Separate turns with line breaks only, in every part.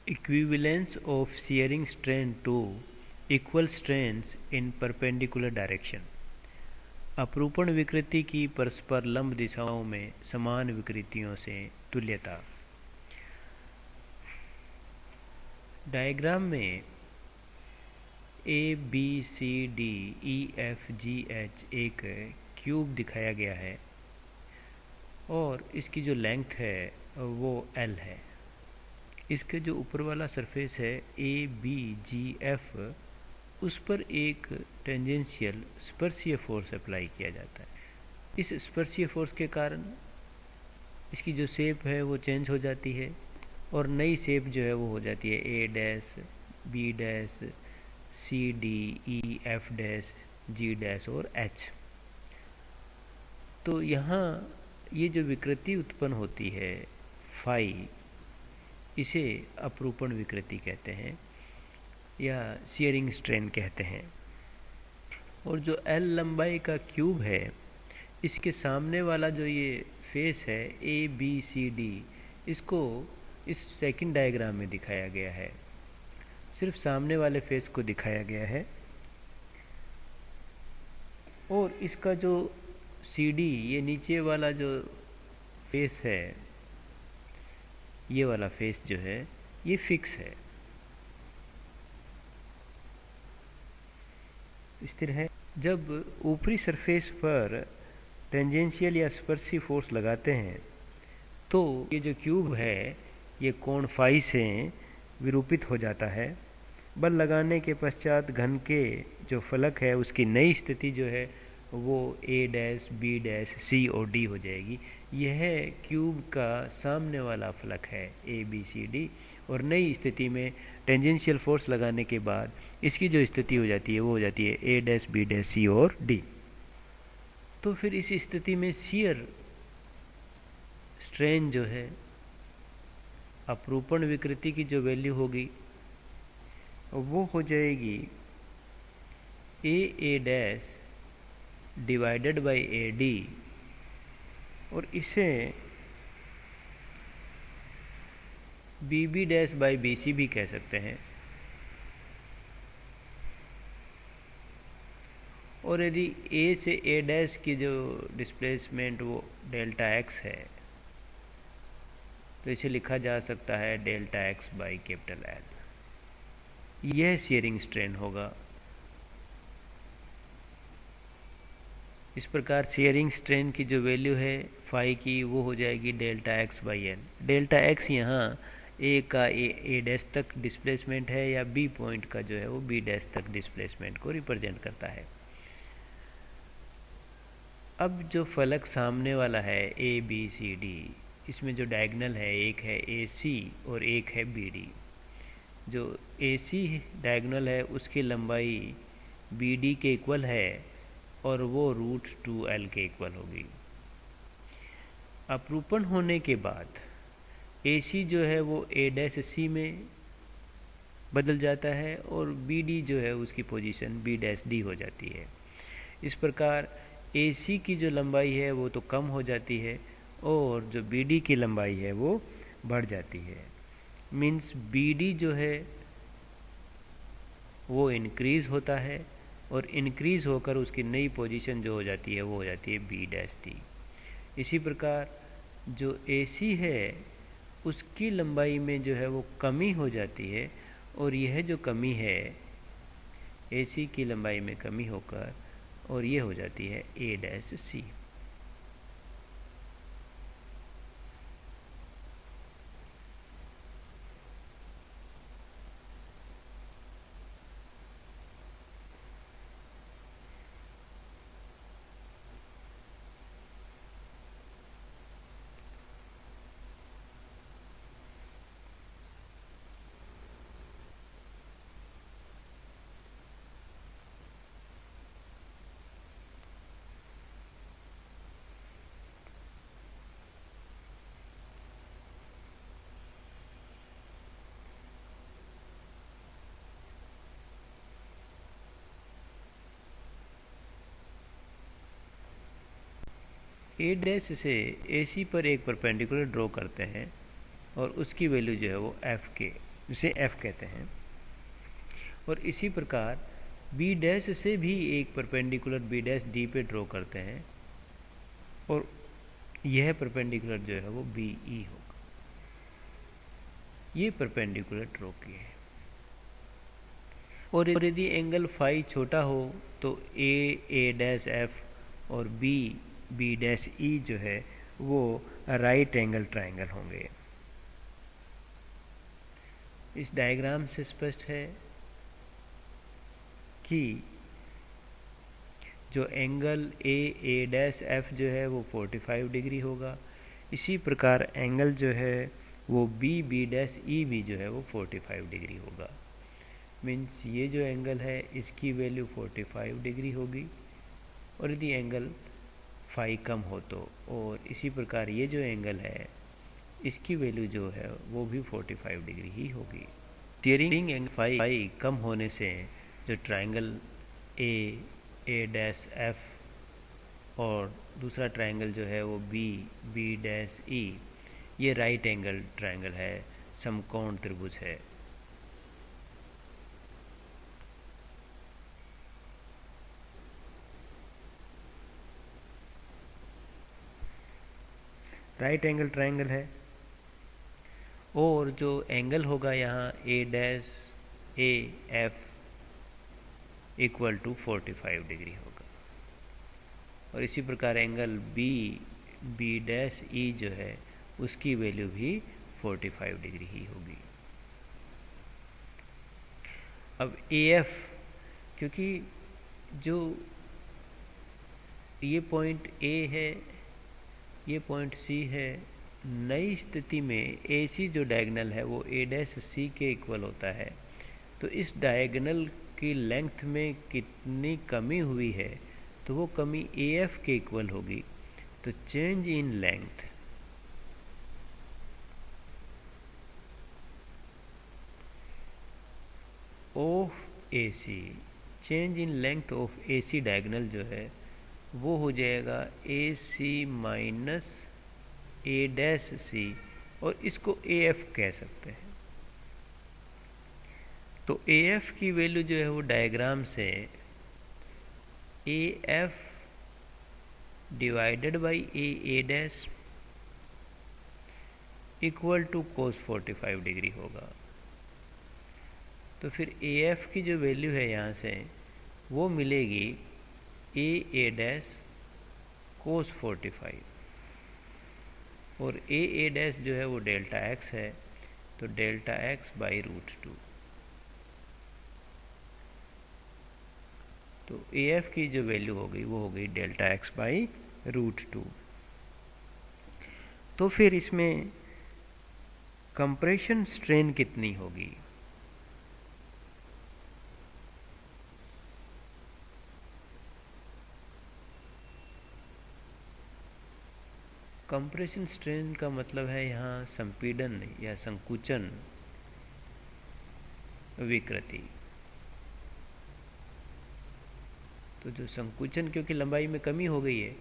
Equivalence of shearing strain to equal strains in perpendicular direction। अपरूपण विकृति की परस्पर लंब दिशाओं में समान विकृतियों से तुल्यता। डायग्राम में A B C D E F G H एक क्यूब दिखाया गया है और इसकी जो लेंथ है वो एल है। इसके जो ऊपर वाला सरफेस है ए बी जी एफ, उस पर एक टेंजेंशियल स्पर्शीय फोर्स अप्लाई किया जाता है। इस स्पर्शीय फोर्स के कारण इसकी जो शेप है वो चेंज हो जाती है और नई शेप जो है वो हो जाती है A dash, B dash, C D, E F dash, G dash और एच। तो यहाँ ये जो विकृति उत्पन्न होती है फाई, इसे अपरूपण विकृति कहते हैं या शियरिंग स्ट्रेन कहते हैं। और जो एल लंबाई का क्यूब है, इसके सामने वाला जो ये फेस है ए बी सी डी, इसको इस सेकंड डायग्राम में दिखाया गया है। सिर्फ सामने वाले फेस को दिखाया गया है और इसका जो सी डी, ये नीचे वाला जो फेस है, ये वाला फेस जो है ये फिक्स है, स्थिर है। जब ऊपरी सरफेस पर टेंजेंशियल या स्पर्शी फोर्स लगाते हैं तो ये जो क्यूब है ये कोण फाई से विरूपित हो जाता है। बल लगाने के पश्चात घन के जो फलक है उसकी नई स्थिति जो है वो ए डैश, बी डैश, सी और डी हो जाएगी। यह क्यूब का सामने वाला फलक है ए बी सी डी, और नई स्थिति में टेंजेंशियल फोर्स लगाने के बाद इसकी जो स्थिति हो जाती है वो हो जाती है ए डैश, बी डैश, सी और डी। तो फिर इस स्थिति में शियर स्ट्रेन जो है, अपरूपण विकृति की जो वैल्यू होगी वो हो जाएगी A dash divided by A D, और इसे B B dash by B C भी कह सकते हैं। और यदि ए से ए डैश की जो डिस्प्लेसमेंट वो डेल्टा एक्स है तो इसे लिखा जा सकता है delta x by capital L. यह शियरिंग स्ट्रेन होगा। इस प्रकार शियरिंग स्ट्रेन की जो वैल्यू है फाई की वो हो जाएगी delta x by L. Delta x यहाँ ए का ए डैश तक डिस्प्लेसमेंट है या बी पॉइंट का जो है वो बी डैश तक डिस्प्लेसमेंट को रिप्रेजेंट करता है। अब जो फलक सामने वाला है ए बी सी डी, इसमें जो डायगोनल है एक है ए सी और एक है बी डी। जो ए सी डायगोनल है उसकी लंबाई बी डी के इक्वल है और वो √2l के इक्वल होगी। अपरूपण होने के बाद ए सी जो है वो ए डैश सी में बदल जाता है और बी डी जो है उसकी पोजीशन बी डैश डी हो जाती है। इस प्रकार ए सी की जो लंबाई है वो तो कम हो जाती है और जो बी डी की लंबाई है वो बढ़ जाती है। मीन्स बी डी जो है वो इंक्रीज होता है और इंक्रीज होकर उसकी नई पोजीशन जो हो जाती है वो हो जाती है बी डैश डी। इसी प्रकार जो ए सी है उसकी लंबाई में जो है वो कमी हो जाती है और यह जो कमी है ए सी की लंबाई में कमी होकर और ये हो जाती है A dash C. A dash से ए सी पर एक परपेंडिकुलर ड्रॉ करते हैं और उसकी वैल्यू जो है वो एफ के जिसे एफ कहते हैं। और इसी प्रकार बी डैश से भी एक परपेंडिकुलर बी डैश डी पे ड्रॉ करते हैं, और यह परपेंडिकुलर जो है वो बी ई होगा। ये परपेंडिकुलर ड्रॉ किए हैं। और यदि एंगल फाई छोटा हो तो ए डैश एफ और बी डैश ई जो है वो राइट एंगल ट्रायंगल होंगे। इस डायग्राम से स्पष्ट है कि जो एंगल ए डैश एफ जो है वो 45 डिग्री होगा। इसी प्रकार एंगल जो है वो बी डैश ई भी जो है वो 45 डिग्री होगा। मीन्स ये जो एंगल है इसकी वैल्यू 45 डिग्री होगी, और यदि एंगल फाई कम हो तो, और इसी प्रकार ये जो एंगल है इसकी वैल्यू जो है वो भी 45 डिग्री ही होगी। स्टीयरिंग एंगल फाई कम होने से जो ट्रायंगल ए डैश एफ और दूसरा ट्रायंगल जो है वो बी डैश ई, ये राइट एंगल ट्रायंगल है, समकोण त्रिभुज है। राइट एंगल ट्रायंगल है, और जो एंगल होगा यहाँ A dash A F equal to 45 degree होगा। और इसी प्रकार एंगल बी डैश ई जो है उसकी वैल्यू भी 45 डिग्री ही होगी। अब ए एफ, क्योंकि जो ये पॉइंट ए है, ये पॉइंट सी है, नई स्थिति में ए सी जो डायगोनल है वो ए डैश सी के इक्वल होता है। तो इस डायगोनल की लेंथ में कितनी कमी हुई है तो वो कमी ए एफ के इक्वल होगी। तो change in length of A C, change in length of A C diagonal जो है वो हो जाएगा ए सी माइनस ए डैश सी, और इसको ए एफ कह सकते हैं। तो ए एफ की वैल्यू जो है वो डायग्राम से A F divided by A dash equal to cos 45 degree होगा। तो फिर ए एफ की जो वैल्यू है यहाँ से वो मिलेगी ए डैश कोस 45, और ए डैश जो है वो डेल्टा एक्स है, तो डेल्टा एक्स बाई √2। तो ए एफ की जो वैल्यू हो गई वो हो गई डेल्टा एक्स बाई √2। तो फिर इसमें कंप्रेशन स्ट्रेन कितनी होगी? कंप्रेशन स्ट्रेन का मतलब है यहाँ संपीड़न या संकुचन विकृति। तो जो संकुचन, क्योंकि लंबाई में कमी हो गई है,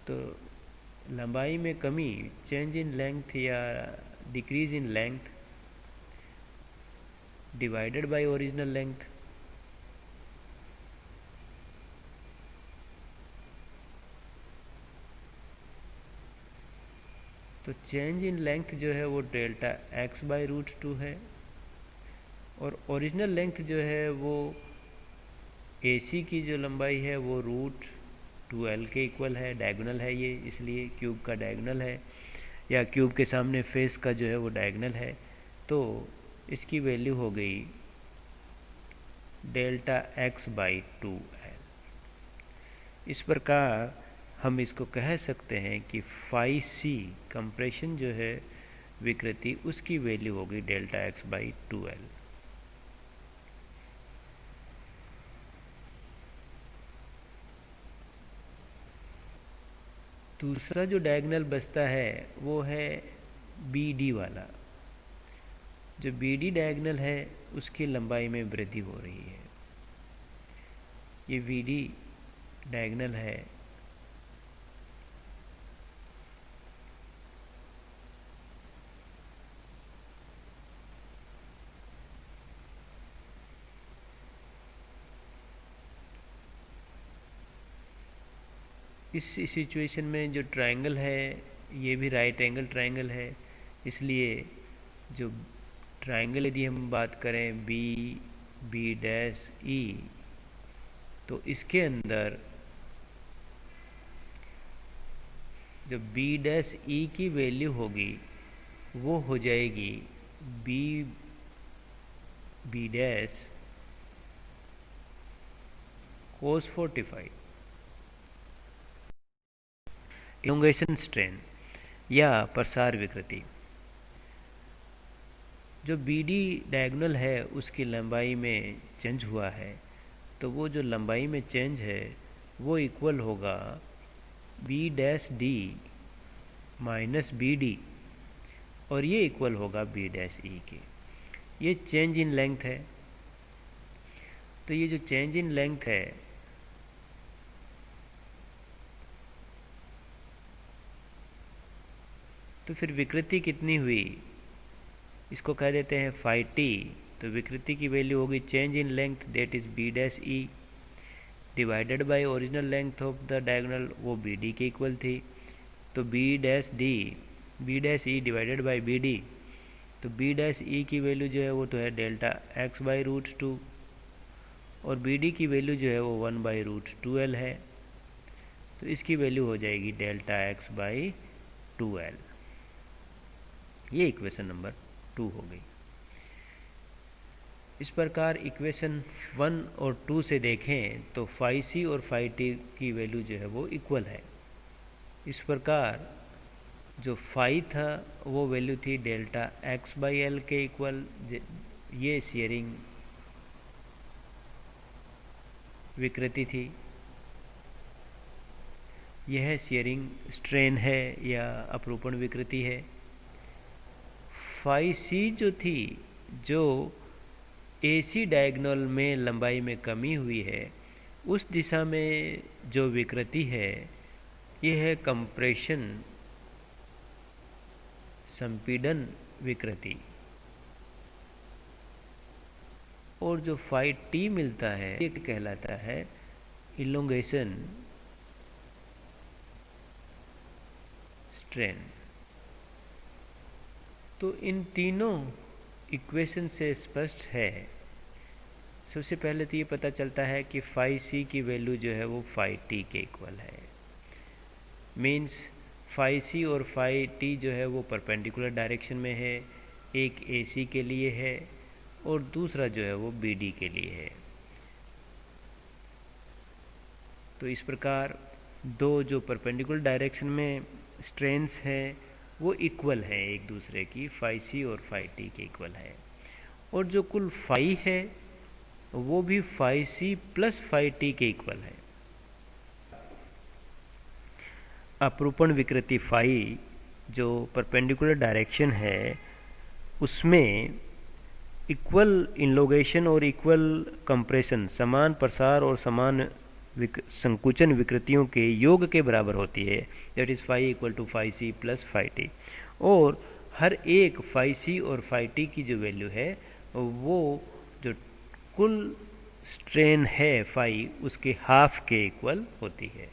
तो लंबाई में कमी, चेंज इन लेंथ या decrease in length divided by original length, तो चेंज इन लेंथ जो है वो डेल्टा एक्स बाई √2 है, और ओरिजिनल लेंथ जो है वो AC की जो लंबाई है वो √2l के इक्वल है, डायगोनल है ये, इसलिए क्यूब का डायगोनल है, या क्यूब के सामने फेस का जो है वो डायगोनल है। तो इसकी वैल्यू हो गई डेल्टा एक्स बाई 2l। इस प्रकार हम इसको कह सकते हैं कि फाई सी कंप्रेशन जो है विकृति, उसकी वैल्यू होगी डेल्टा एक्स बाई 2l। दूसरा जो डायगोनल बचता है वो है BD वाला। जो BD डायगोनल है उसकी लंबाई में वृद्धि हो रही है। ये BD डायगोनल है, इस सिचुएशन में जो ट्रायंगल है ये भी राइट एंगल ट्रायंगल है, इसलिए जो ट्रायंगल यदि हम बात करें बी बी डैश ई, तो इसके अंदर जो बी डैश ई की वैल्यू होगी वो हो जाएगी B B dash cos 45। Elongation strain या प्रसार विकृति, जो बी डी डायगोनल है उसकी लंबाई में चेंज हुआ है, तो वो जो लंबाई में चेंज है वो इक्वल होगा B dash D minus B D, और ये इक्वल होगा बी डैश ई के। ये चेंज इन लेंथ है, तो ये जो चेंज इन लेंथ है तो फिर विकृति कितनी हुई, इसको कह देते हैं फाई टी। तो विकृति की वैल्यू होगी change in length that is B dash E divided by original length of the diagonal, वो बी डी के इक्वल थी। तो B dash E divided by B D, तो बी डैश ई की वैल्यू जो है वो तो है डेल्टा एक्स बाई रूट 2, और बी डी की वैल्यू जो है वो 1 बाई रूट 2l है, तो इसकी वैल्यू हो जाएगी डेल्टा एक्स बाई 2l। ये इक्वेशन नंबर 2 हो गई। इस प्रकार इक्वेशन 1 और 2 से देखें तो फाई सी और फाई टी की वैल्यू जो है वो इक्वल है। इस प्रकार जो फाई था वो वैल्यू थी डेल्टा एक्स बाई एल के इक्वल। ये शेयरिंग विकृति थी, यह शेयरिंग स्ट्रेन है या अपरूपण विकृति है। फाई सी जो थी, जो एसी डायगोनल में लंबाई में कमी हुई है, उस दिशा में जो विकृति है ये है कंप्रेशन संपीड़न विकृति, और जो फाई टी मिलता है ये कहलाता है इलोंगेशन स्ट्रेन। तो इन तीनों इक्वेशन से स्पष्ट है, सबसे पहले तो ये पता चलता है कि फाई सी की वैल्यू जो है वो फाई टी के इक्वल है। मीन्स फाई सी और फाई टी जो है वो परपेंडिकुलर डायरेक्शन में है, एक एसी के लिए है और दूसरा जो है वो बीडी के लिए है। तो इस प्रकार दो जो परपेंडिकुलर डायरेक्शन में स्ट्रेन्स हैं वो इक्वल है एक दूसरे की, फाई सी और फाई टी के इक्वल है, और जो कुल फाई है वो भी phi C plus phi T के इक्वल है। अपरूपण विकृति फाई जो परपेंडिकुलर डायरेक्शन है उसमें इक्वल इनलोगेशन और इक्वल कंप्रेशन, समान प्रसार और समान संकुचन विकृतियों के योग के बराबर होती है, that is phi equal to phi C plus phi T. और हर एक फाई सी और फाई टी की जो वैल्यू है वो जो कुल स्ट्रेन है फाई उसके हाफ के इक्वल होती है।